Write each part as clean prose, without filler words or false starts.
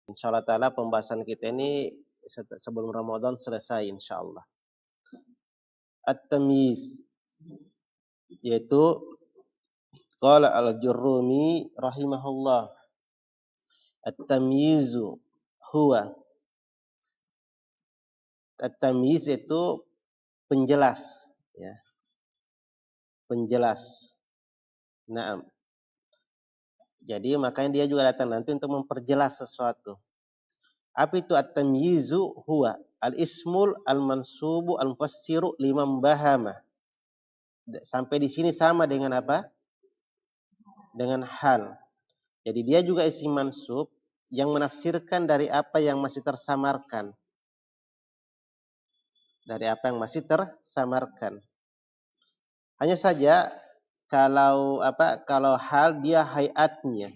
Insyaallah taala pembahasan kita ini sebelum Ramadan selesai insyaallah. At-tamyiz yaitu qala al-Jurrumi rahimahullah, at-tamyizu huwa, at-tamyiz itu penjelas ya, penjelas. Naam. Jadi makanya dia juga datang nanti untuk memperjelas sesuatu. Apa itu at-tamyizu huwa al-ismul al-mansubu al-mufassiru liman bahama. Sampai di sini sama dengan apa? Dengan hal. Jadi dia juga isim mansub yang menafsirkan dari apa yang masih tersamarkan. Dari apa yang masih tersamarkan. Hanya saja kalau hal dia hayatnya.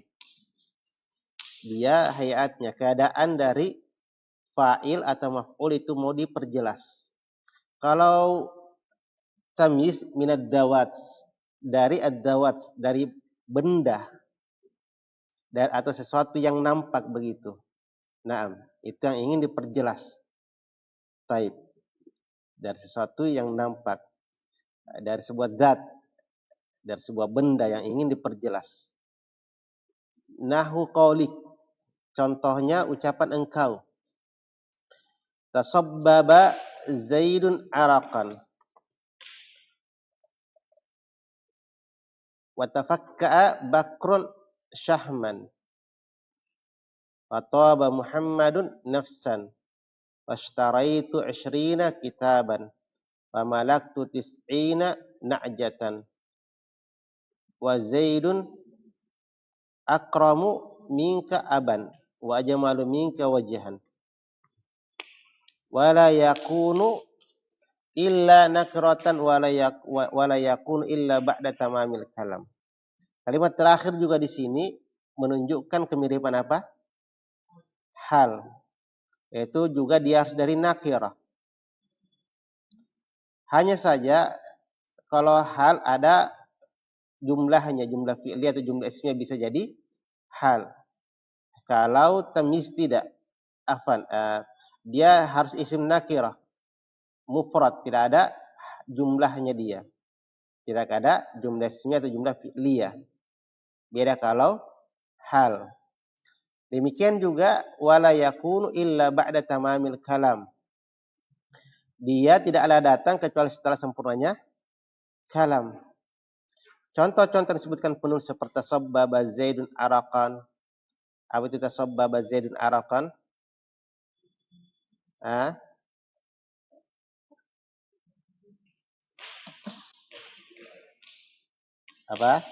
Dia hayatnya, keadaan dari fa'il atau maf'ul itu mau diperjelas. Kalau tamyiz minad dawat, dari ad-dawat, dari benda atau sesuatu yang nampak begitu. Naam, itu yang ingin diperjelas. Taib. Dari sesuatu yang nampak, dari sebuah zat, dari sebuah benda yang ingin diperjelas. Nahu qaulik, contohnya ucapan engkau. Tasabbaba Zaidun araqan. Wa tafakka'a Bakrun syahman. Wa taba Muhammadun nafsan. Washtaraitu 20 kitaban. Wa malaktu 90 na'jatan. Wa Zaidun akramu minka aban. Wa ajmalu minka wajhan. Wala yakunu illa nakratan wala yakunu illa ba'da tamamil kalam. Kalimat terakhir juga di sini menunjukkan kemiripan apa? Hal. Yaitu juga dia harus dari nakirah. Hanya saja kalau hal ada jumlahnya, jumlah fi'li atau jumlah ismnya bisa jadi hal. Kalau tamyiz tidak, dia harus isim nakirah. Mufrad, tidak ada jumlahnya dia. Tidak ada jumlah ismiyah atau jumlah fi'liyah. Beda kalau hal. Demikian juga wala yakunu illa ba'da tamamil kalam. Dia tidaklah datang kecuali setelah sempurnanya kalam. Contoh-contoh disebutkan penulis seperti tasabbaba Zaidun araqan. Apa itu tasabbaba Zaidun araqan? Apa?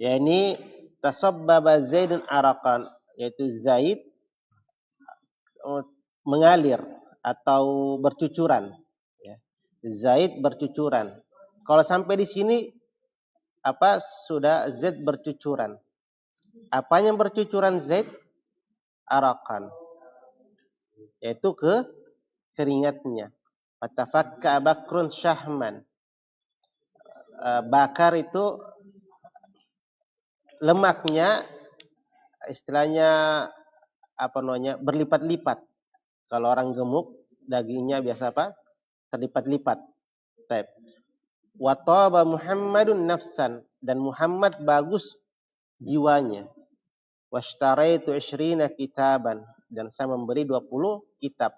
Ya ini tasabbaba Zaidun araqan, yaitu Zaid mengalir atau bercucuran. Ya. Zaid bercucuran. Kalau sampai di sini sudah Z bercucuran. Apanya yang bercucuran Zaid? Araqan. Yaitu keringatnya. Fatafakka Bakrun syahman. Bakar itu lemaknya, istilahnya berlipat-lipat. Kalau orang gemuk, dagingnya biasa terlipat-lipat. Taib. Wa taba Muhammadun nafsan, dan Muhammad bagus jiwanya. Washtaraitu 20 kitaban, dan saya memberi 20 kitab.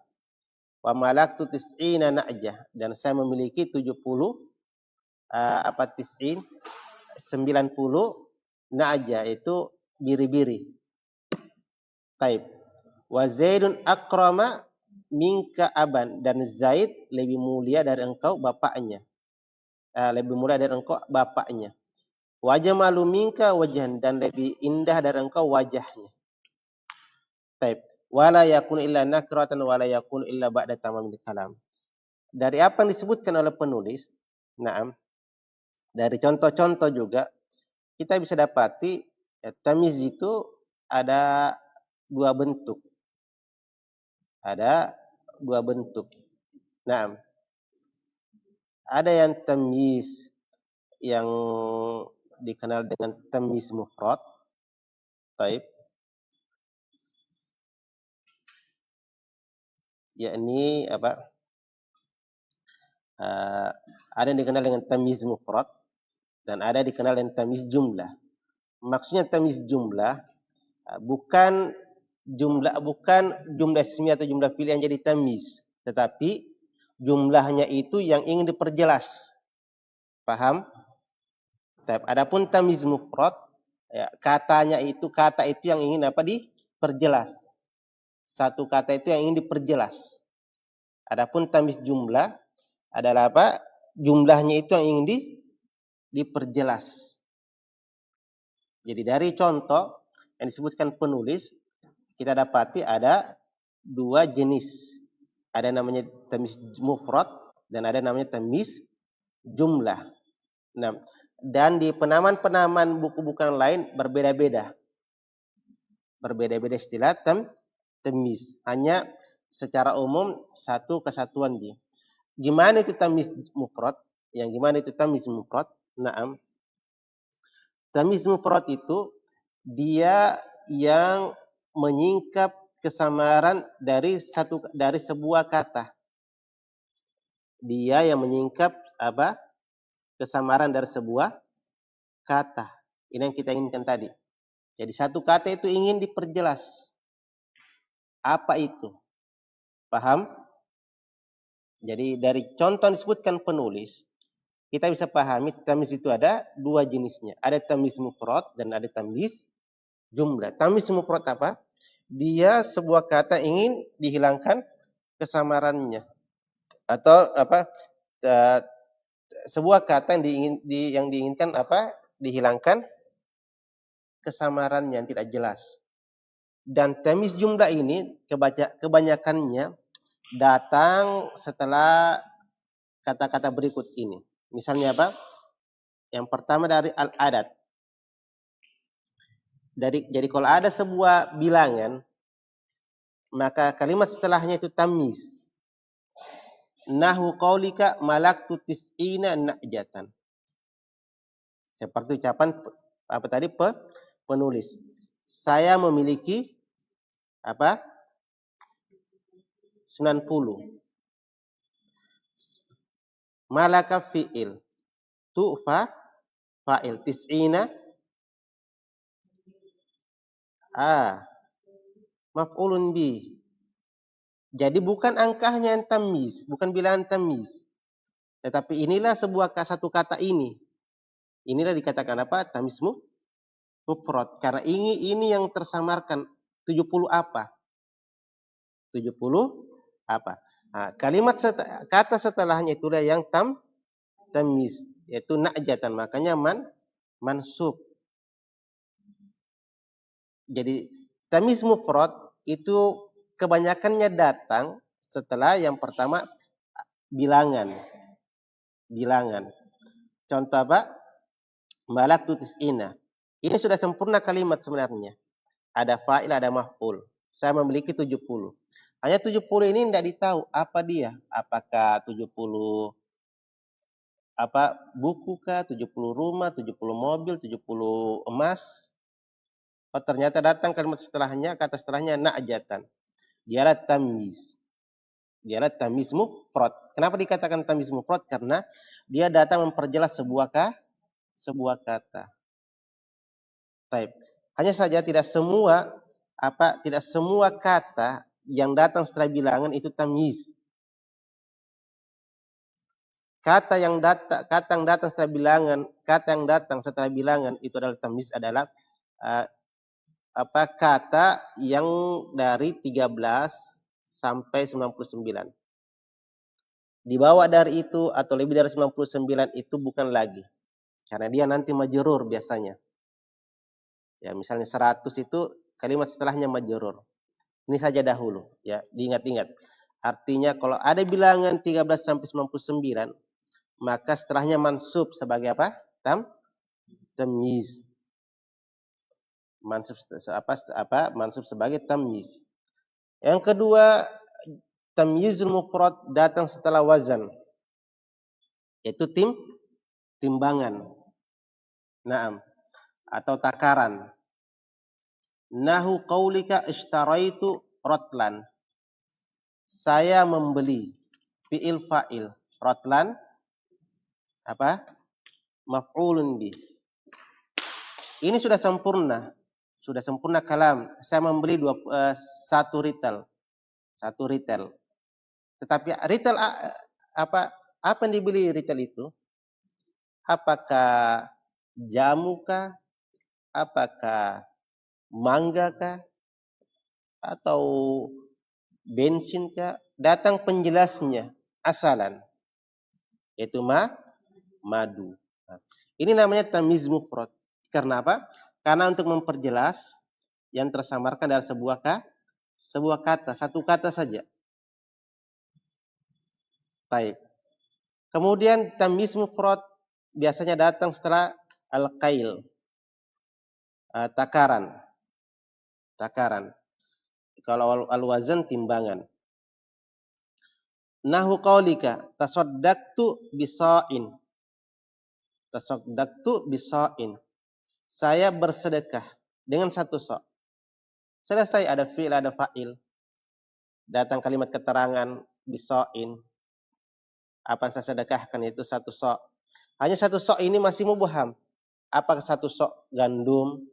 Wa malaktu 90 na'jah, dan saya memiliki 70 90 na'jah, itu biri-biri. Taib. Wa Zaidun akrama minka aban, dan Zaid lebih mulia dari engkau bapaknya. Lebih mulia dari engkau bapaknya. Wa jamalu minka wajhan, dan lebih indah dari engkau wajahnya. Taib. Wala yakun illa nakratan wala yakun illa ba'da tamamil kalam. Dari apa yang disebutkan oleh penulis, dari contoh-contoh juga kita bisa dapati tamyiz itu ada dua bentuk. Ada dua bentuk. Nah, ada yang tamyiz yang dikenal dengan tamyiz mufrad. Taib. Yakni apa? Ada yang dikenal dengan tamyiz mufrad dan ada dikenal dengan tamyiz jumlah. Maksudnya tamyiz jumlah bukan jumlah ismi atau jumlah fi'il yang jadi tamyiz, tetapi jumlahnya itu yang ingin diperjelas. Paham? Adapun tamyiz mufrad, ya, kata itu yang ingin apa diperjelas. Satu kata itu yang ingin diperjelas. Adapun tamyiz jumlah adalah apa? Jumlahnya itu yang ingin diperjelas. Jadi dari contoh yang disebutkan penulis, kita dapati ada dua jenis. Ada namanya tamyiz mufrad dan ada namanya tamyiz jumlah. Nah, dan di penamaan-penamaan buku-buku yang lain berbeda-beda. Berbeda-beda istilah tamyiz. Hanya secara umum satu kesatuan dia. Gimana itu tamyiz mufrad? Yang gimana itu tamyiz mufrad? Naam. Tamyiz mufrad itu dia yang menyingkap kesamaran dari sebuah kata. Dia yang menyingkap apa? Kesamaran dari sebuah kata. Ini yang kita inginkan tadi. Jadi satu kata itu ingin diperjelas. Apa itu? Paham? Jadi dari contoh yang disebutkan penulis, kita bisa pahami tamyiz itu ada dua jenisnya. Ada tamyiz mufrad dan ada tamyiz jumlah. Tamyiz mufrad apa? Dia sebuah kata ingin dihilangkan kesamarannya. Atau apa? Sebuah kata yang diinginkan apa? Dihilangkan kesamarannya yang tidak jelas. Dan tamyiz jumlah ini kebanyakannya datang setelah kata-kata berikut ini. Misalnya apa? Yang pertama dari al-adat. Jadi kalau ada sebuah bilangan, maka kalimat setelahnya itu tamyiz. Nahu qaulika malaktu tis'ina na'jatan. Seperti ucapan apa tadi penulis. Saya memiliki apa? 90. Malaka fi'il. Tu'fa fa'il. Tis'ina maf'ulun bi. Jadi bukan angkanya yang tamyiz, bukan bilangan tamyiz. Tetapi inilah satu kata ini. Inilah dikatakan apa? Tamyiz mufrad. Karena ini yang tersamarkan 70 apa? 70 apa? Nah, kata setelahnya itulah yang tamyiz, yaitu na'jatan. Makanya mansub. Jadi tamyiz mufrad itu kebanyakannya datang setelah yang pertama bilangan. Contoh apa? Malaktu tis'ina. Ini sudah sempurna kalimat sebenarnya. Ada fa'il, ada maf'ul. Saya memiliki 70. Hanya 70 ini tidak ditahu apa dia. Apakah 70 buku kah, 70 rumah, 70 mobil, 70 emas. Oh, ternyata datang kalimat setelahnya, kata setelahnya na'jatan. Dialah tamyiz. Dialah tamyiz mufrad. Kenapa dikatakan tamyiz mufrad? Karena dia datang memperjelas sebuah kata. Taib. Hanya saja tidak semua kata yang datang setelah bilangan itu tamyiz. Kata yang datang setelah bilangan itu adalah tamyiz, adalah kata yang dari 13 sampai 99. Di bawah dari itu atau lebih dari 99 itu bukan lagi. Karena dia nanti majrur biasanya. Ya, misalnya 100 itu kalimat setelahnya majrur. Ini saja dahulu, ya, diingat-ingat. Artinya kalau ada bilangan 13 sampai 99, maka setelahnya mansub sebagai apa? Tamyiz. Mansub sebagai tamyiz. Yang kedua tamyizul mufrad datang setelah wazan, yaitu timbangan. Naam, atau takaran. Nahu qaulika ishtaraitu rotlan. Saya membeli. Fi'il fa'il. Rotlan apa? Maf'ulun bih. Ini sudah sempurna. Sudah sempurna kalam. Saya membeli satu retail. Satu retail. Tetapi retail apa yang dibeli retail itu? Apakah jamu kah? Apakah mangga kah? Atau bensin kah? Datang penjelasnya asalan, yaitu madu. Ini namanya tamyiz mufrad. Karena apa? Karena untuk memperjelas yang tersamarkan dalam sebuah kata, satu kata saja. Baik. Kemudian tamyiz mufrad biasanya datang setelah al-qail, takaran. Kalau al-wazan timbangan. Nahu qaulika tasaddaqtu bisa'in. Tasaddaqtu bisa'in. Saya bersedekah dengan satu sa'. Selesai, ada fi'il, ada fa'il. Datang kalimat keterangan bisa'in. Apa yang saya sedekahkan itu satu sa'. Hanya satu sa' ini masih mubham. Apakah satu sa' gandum,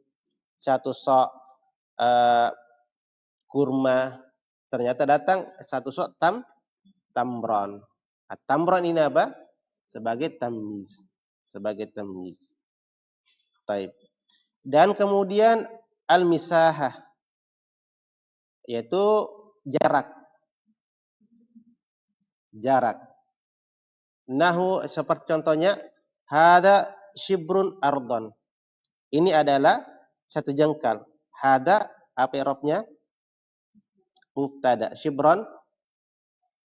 satu sa' kurma. Ternyata datang satu sa' tamron. Tamron ini apa? Sebagai tamyiz. Taib. Dan kemudian al-misahah, yaitu jarak. Nahu seperti contohnya hada shibrun ardon. Ini adalah satu jengkal. Hada apa i'rabnya? Mubtada. Shibron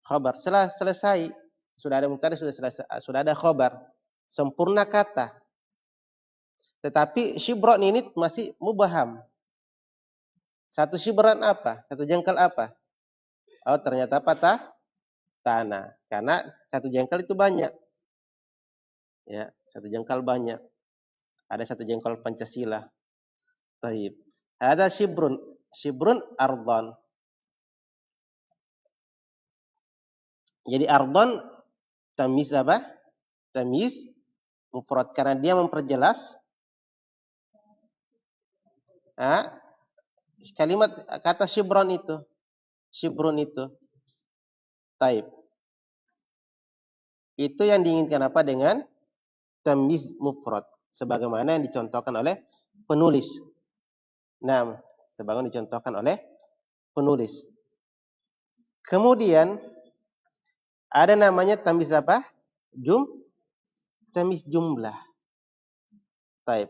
khabar. Selesai. Sudah ada mubtada, sudah ada khabar. Sempurna kata. Tetapi shibron ini masih mubham. Satu shibran apa? Satu jengkal apa? Oh, ternyata apa? Tanah. Karena satu jengkal itu banyak. Ya, satu jengkal banyak. Ada satu jengkal Pancasila. Taib. Ada shibrun ardon. Jadi ardon tamyiz apa? Tamyiz mufrad karena dia memperjelas kalimat kata shibrun itu. Taib. Itu yang diinginkan apa dengan tamyiz mufrad sebagaimana yang dicontohkan oleh penulis. Nah, sebagaimana dicontohkan oleh penulis. Kemudian ada namanya tamyiz apa? Tamyiz jumlah. Taib.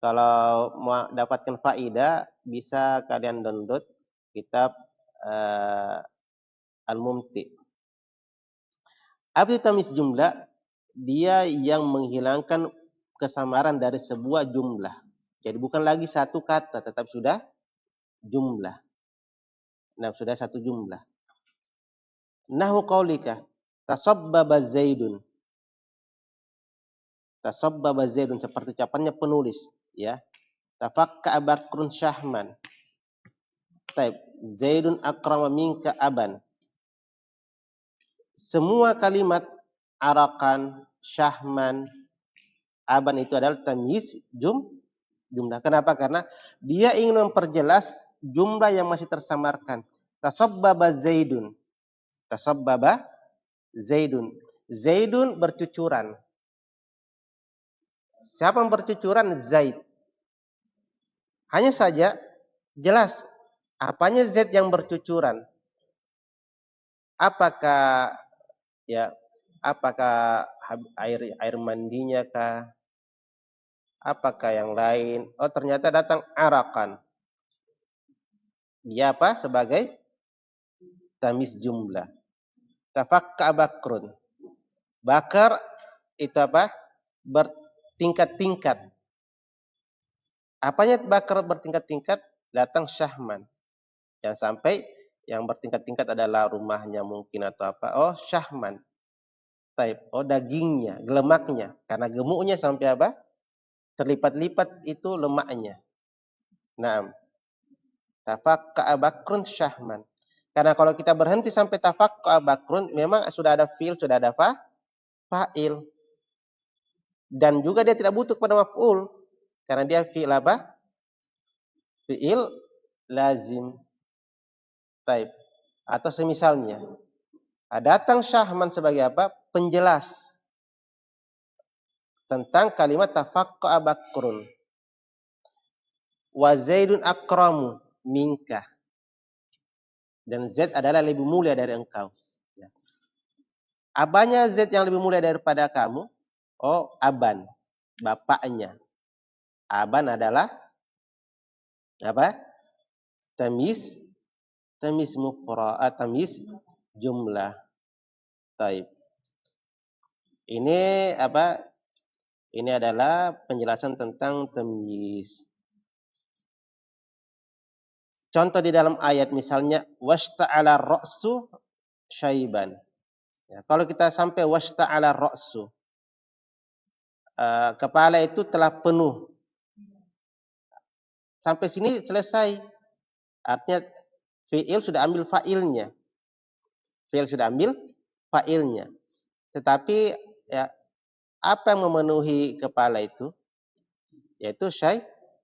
Kalau mau dapatkan faedah bisa kalian download kitab Al-Mumti. Apa itu tamyiz jumlah? Dia yang menghilangkan kesamaran dari sebuah jumlah. Jadi bukan lagi satu kata, tetap sudah jumlah. Nah, sudah satu jumlah. Nahu qaulika tasabbaba Zaidun. Tasabbaba Zaidun seperti ucapannya penulis, ya. Tafakka Bakrun Syahman. Taib. Zaidun akrama minka aban. Semua kalimat arakan, syahman, aban itu adalah tamyiz jumlah. Kenapa? Karena dia ingin memperjelas jumlah yang masih tersamarkan. Tasabbaba Zaidun. Tasabbaba Zaidun. Zaidun bercucuran. Siapa yang bercucuran? Zaid. Hanya saja jelas apanya Zaid yang bercucuran. Apakah air mandinya kah? Apakah yang lain? Oh, ternyata datang arakan. Dia apa? Sebagai tamyiz jumlah. Tafakka Bakrun. Bakar itu apa? Bertingkat-tingkat. Apanya bakar bertingkat-tingkat? Datang Syahman. Yang sampai yang bertingkat-tingkat adalah rumahnya mungkin atau apa. Oh, syahman. Taib. Oh, dagingnya, lemaknya. Karena gemuknya sampai apa? Terlipat-lipat itu lemaknya. Naam. Tafakka'a bakrun syahman. Karena kalau kita berhenti sampai tafakka'a bakrun, memang sudah ada fi'il, sudah ada fa'il. Dan juga dia tidak butuh kepada maf'ul. Karena dia fi'il apa? Fi'il lazim. Taib. Atau semisalnya. Datang syahman sebagai apa? Penjelas tentang kalimat tafakka'a bakrun. Wa Zaidun akramu minka. Dan Zaid adalah lebih mulia dari engkau. Abanya Zaid yang lebih mulia daripada kamu? Oh, aban. Bapaknya. Aban adalah apa? Tamis mufrad, tamis jumlah. Taib. Ini apa? Ini adalah penjelasan tentang tamyiz. Contoh di dalam ayat misalnya washta'ala ra'su syaiban. Ya, kalau kita sampai washta'ala ra'su, kepala itu telah penuh. Sampai sini selesai. Artinya fi'il sudah ambil fa'ilnya. Fi'il sudah ambil fa'ilnya. Tetapi ya, apa yang memenuhi kepala itu? Yaitu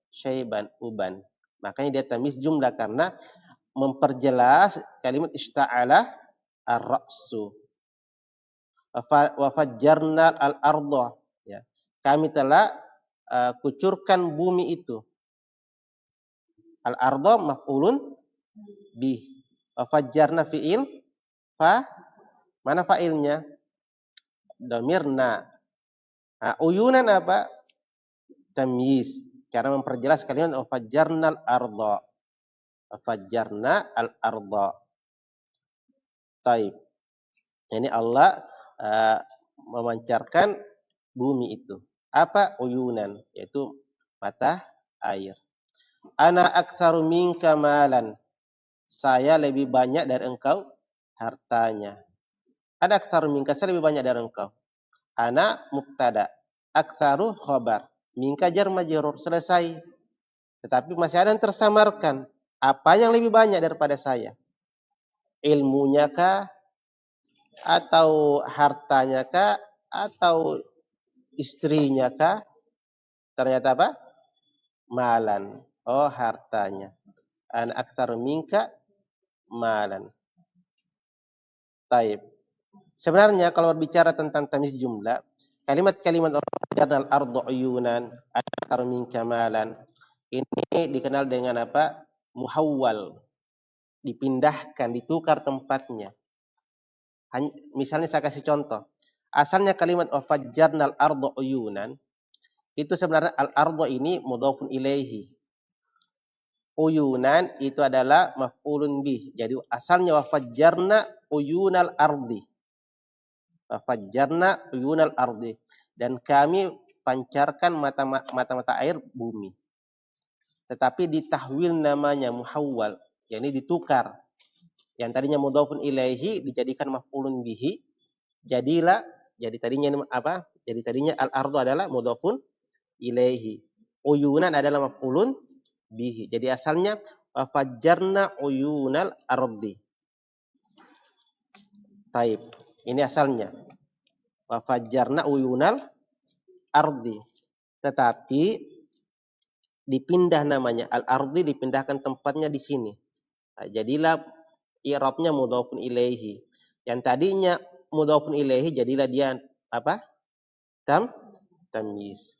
syaiban, uban. Makanya dia tamyiz jumlah karena memperjelas kalimat ishta'ala ar-ra'su. Wa fajjarna al-ardha. Ya. Kami telah kucurkan bumi itu. Al-ardha maf'ulun bih. Wa fajjarna fi'il mana fa'ilnya? Dhamirna. Uyunan apa? Tamyiz. Cara memperjelas kalimat wa fajjarna al-ardha. Wa fajjarna al-ardha. Taib. Ini Allah memancarkan bumi itu. Apa? Uyunan, yaitu mata air. Ana aktsaru minka malan. Saya lebih banyak dari engkau hartanya. Ana aktsaru minka, saya lebih banyak dari engkau. Ana mubtada, aktsaru khabar. Minka jar majrur, selesai. Tetapi masih ada yang tersamarkan. Apa yang lebih banyak daripada saya? Ilmunya kah? Atau hartanya kah? Atau istrinya kah? Ternyata apa? Malan. Oh, hartanya. An aktsar minka malan. Taib. Sebenarnya kalau berbicara tentang tamyiz jumlah, kalimat-kalimat jadal ardu uyunan, aktsar minka malan, ini dikenal dengan apa? Muhawwal. Dipindahkan, ditukar tempatnya. Misalnya saya kasih contoh. Asalnya kalimat wafajjarnal ardu uyunan, itu sebenarnya al-ardu ini mudhafun ilaihi. Uyunan itu adalah maf'ulun bih. Jadi asalnya wafajjarna uyunal ardi. Wafajjarna uyunal ardi. Dan kami pancarkan mata-mata air bumi. Tetapi ditahwil namanya muhawwal. Yani ditukar. Yang tadinya mudhafun ilaihi dijadikan maf'ulun bihi. Jadi tadinya apa? Jadi tadinya al-ardu adalah mudhafun ilaihi. Uyunan adalah maf'ulun bihi. Jadi asalnya fajjarna uyunal ardi. Taib. Ini asalnya. Fajjarna uyunal ardi. Tetapi dipindah namanya. Al-ardi dipindahkan tempatnya di sini. Nah, jadilah i'rabnya mudhafun ilaihi. Yang tadinya mudhafun ilaihi jadilah dia apa? Tamyiz.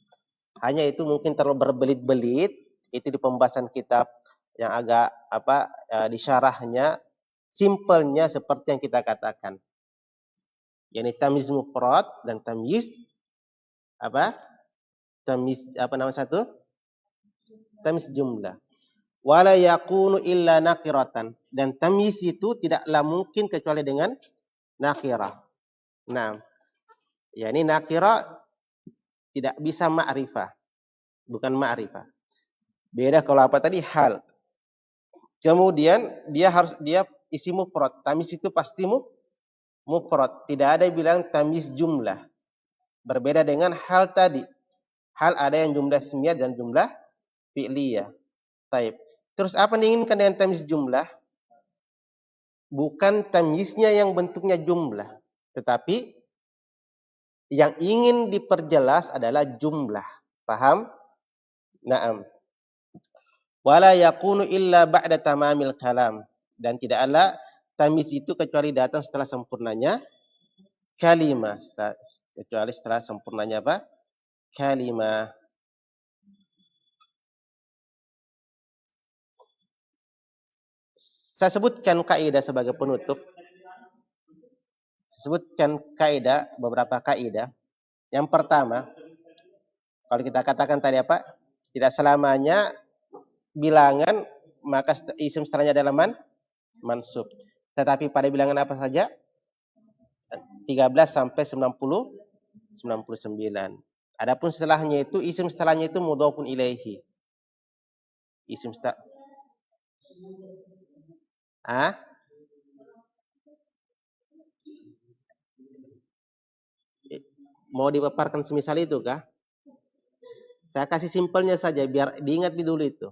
Hanya itu mungkin terlalu berbelit-belit. Itu di pembahasan kitab yang agak apa disyarahnya, simpelnya seperti yang kita katakan. Yani tamyiz mufrad dan tamyiz apa? Tamyiz apa nama satu? Tamyiz jumlah. Wala yakunu illa nakiratan. Dan tamyiz itu tidaklah mungkin kecuali dengan nakirah. Nah, yani nakirah tidak bisa ma'rifah. Bukan ma'rifah. Beda kalau apa tadi hal. Kemudian dia isi mufrad. Tamyiz itu pasti mufrad. Tidak ada yang bilang tamyiz jumlah. Berbeda dengan hal tadi. Hal ada yang jumlah ismiyah dan jumlah fi'liyah. Taib. Terus apa yang diinginkan dengan tamyiz jumlah? Bukan tamyiznya yang bentuknya jumlah, tetapi yang ingin diperjelas adalah jumlah. Paham? Naam. Wala yakunu illa ba'da tamamil kalam. Dan tidaklah tamyiz itu kecuali datang setelah sempurnanya kalimah. Kecuali setelah sempurnanya apa? Kalimah. Saya sebutkan kaidah sebagai penutup. Sebutkan kaidah, beberapa kaidah. Yang pertama, kalau kita katakan tadi apa? Tidak selamanya bilangan maka isim setelahnya adalah mansub. Tetapi pada bilangan apa saja? 13 sampai 99. Adapun setelahnya itu isim setelahnya itu mudhofun ilaihi. Isim setelah mau dipaparkan semisal itu kah? Saya kasih simpelnya saja biar diingat dulu itu.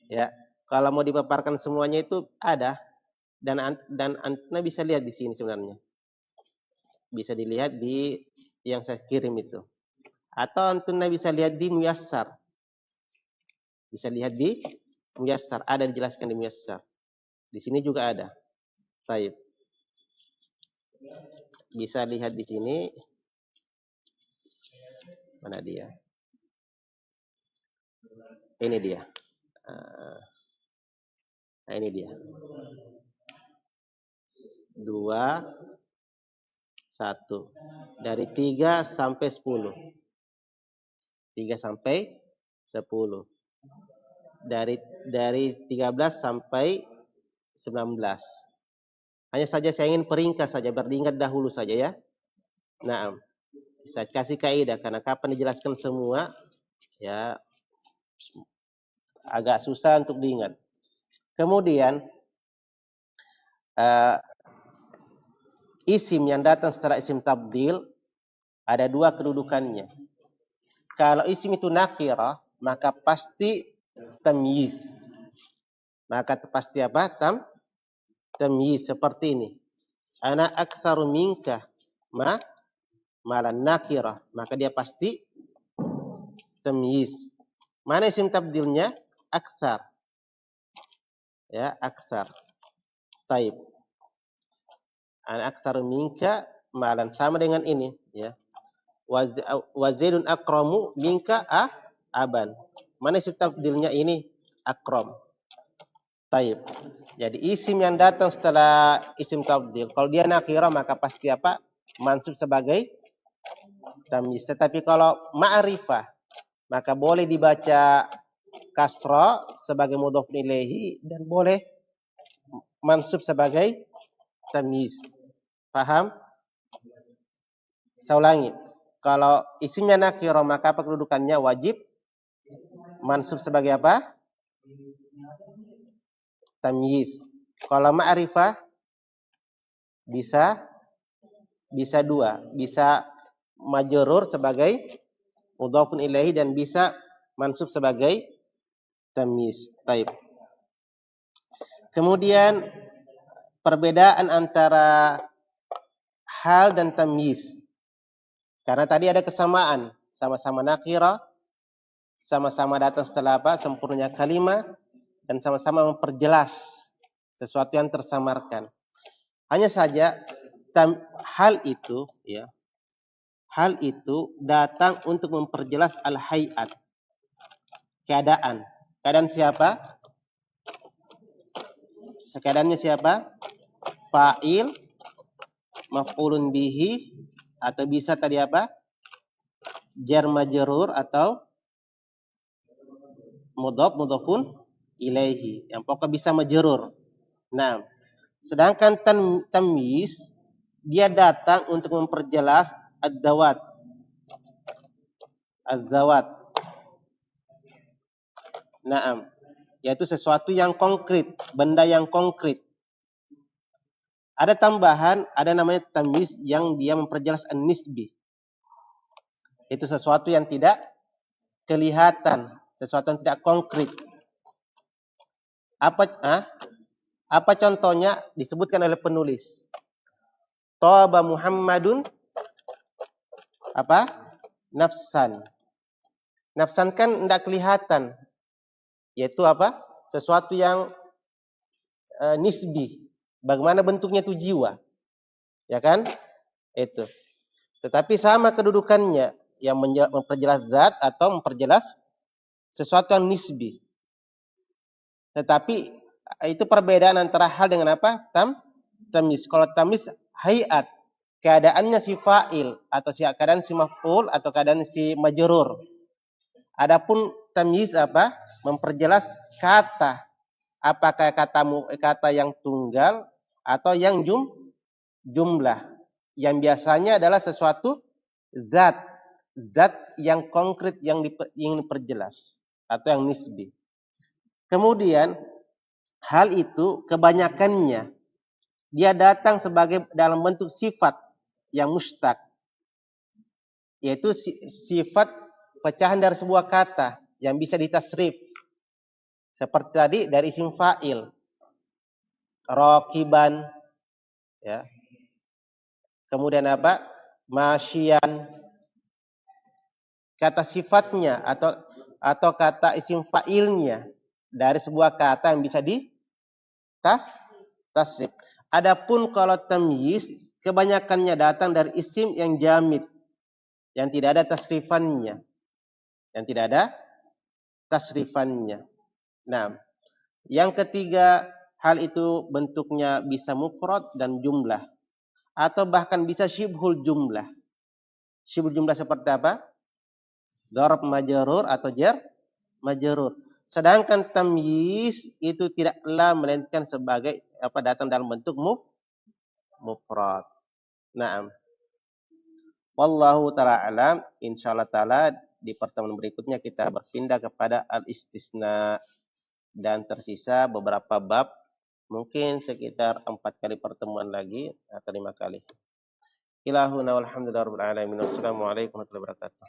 Ya, kalau mau dipaparkan semuanya itu ada dan Anda bisa lihat di sini sebenarnya. Bisa dilihat di yang saya kirim itu. Atau Anda bisa lihat di Muyassar. Bisa lihat di Muyassar, ada dijelaskan di Muyassar. Di sini juga ada. Baik. Bisa lihat di sini. Mana dia? Ini dia. Nah, ini dia. 2, 1. Dari 3 sampai 10. 3 sampai 10. Dari 13 sampai 19. Hanya saja saya ingin peringkas saja, beringat dahulu saja ya. Nah, saya kasih kaidah karena kapan dijelaskan semua ya agak susah untuk diingat. Kemudian isim yang datang setelah isim tabdil ada 2 kedudukannya. Kalau isim itu nakirah, maka pasti tamyiz. Maka pasti apa? Tamyiz seperti ini. Ana aktsaru minka malan nakirah, maka dia pasti tamyiz. Mana isim tabdilnya? Aktsar. Ya, aktsar. Taib. Ana aktsaru minka malan, sama dengan ini ya. Wa zaidun akramu minka aban. Mana isim tabdilnya ini? Akram. Taib. Jadi isim yang datang setelah isim tabdil, kalau dia nakirah maka pasti apa? Mansub sebagai tamyiz. Tetapi kalau ma'rifah maka boleh dibaca kasra sebagai mudhof ilaihi dan boleh mansub sebagai tamyiz. Paham? Saya ulangi. Kalau isimnya nakirah maka apa kedudukannya? Wajib mansub sebagai apa? Tamyiz. Kalau ma'rifah bisa 2, bisa majrur sebagai mudhofun ilaihi dan bisa mansub sebagai tamyiz. Taib. Kemudian perbedaan antara hal dan tamyiz. Karena tadi ada kesamaan, sama-sama nakirah, sama-sama datang setelah apa? Sempurnanya kalimat dan sama-sama memperjelas sesuatu yang tersamarkan. Hanya saja hal itu ya. Hal itu datang untuk memperjelas al-hayat. Keadaan. Keadaan siapa? Keadaannya siapa? Fa'il, maf'ulun bihi, atau bisa tadi apa? Jar majrur atau mudhofun ilaihi. Yang pokok bisa majrur. Nah, sedangkan tamyiz dia datang untuk memperjelas ad-dawat. Az-zawat. Naam. Yaitu sesuatu yang konkret, benda yang konkret. Ada tambahan, ada namanya tamyiz yang dia memperjelas an-nisbi. Itu sesuatu yang tidak kelihatan, sesuatu yang tidak konkret. Apa contohnya disebutkan oleh penulis? Taba Muhammadun apa? Nafsan. Nafsan kan tidak kelihatan. Yaitu apa? Sesuatu yang nisbi. Bagaimana bentuknya itu jiwa. Ya kan? Itu. Tetapi sama kedudukannya yang memperjelas zat atau memperjelas sesuatu yang nisbi. Tetapi itu perbedaan antara hal dengan apa? Tamyiz. Kalau tamyiz hayat, keadaannya si fa'il atau keadaan si maf'ul atau keadaan si majrur. Adapun tamyiz apa? Memperjelas kata. Apakah kata yang tunggal atau yang jumlah. Yang biasanya adalah sesuatu zat yang konkret yang ingin diperjelas atau yang nisbi. Kemudian hal itu kebanyakannya dia datang sebagai dalam bentuk sifat yang mustaq, yaitu sifat pecahan dari sebuah kata yang bisa ditasrif. Seperti tadi dari isim fa'il, raqiban, ya. Kemudian apa? Masyian. Kata sifatnya atau kata isim fa'ilnya dari sebuah kata yang bisa tasrif. Adapun kalau tamyiz kebanyakannya datang dari isim yang jamid, yang tidak ada tasrifannya. Yang tidak ada tasrifannya. Nah, yang ketiga, hal itu bentuknya bisa mufrad dan jumlah. Atau bahkan bisa syibhul jumlah. Syibhul jumlah seperti apa? Darab majrur atau jar majrur. Sedangkan tamyiz itu tidaklah melainkan sebagai datang dalam bentuk mufrad. Naam. Wallahu ta'ala alam. Insyaallah ta'ala di pertemuan berikutnya kita berpindah kepada al-istisna dan tersisa beberapa bab, mungkin sekitar 4 kali pertemuan lagi atau 5 kali. Ilahuna walhamdulillahirabbil alamin. Wassalamualaikum warahmatullahi wabarakatuh.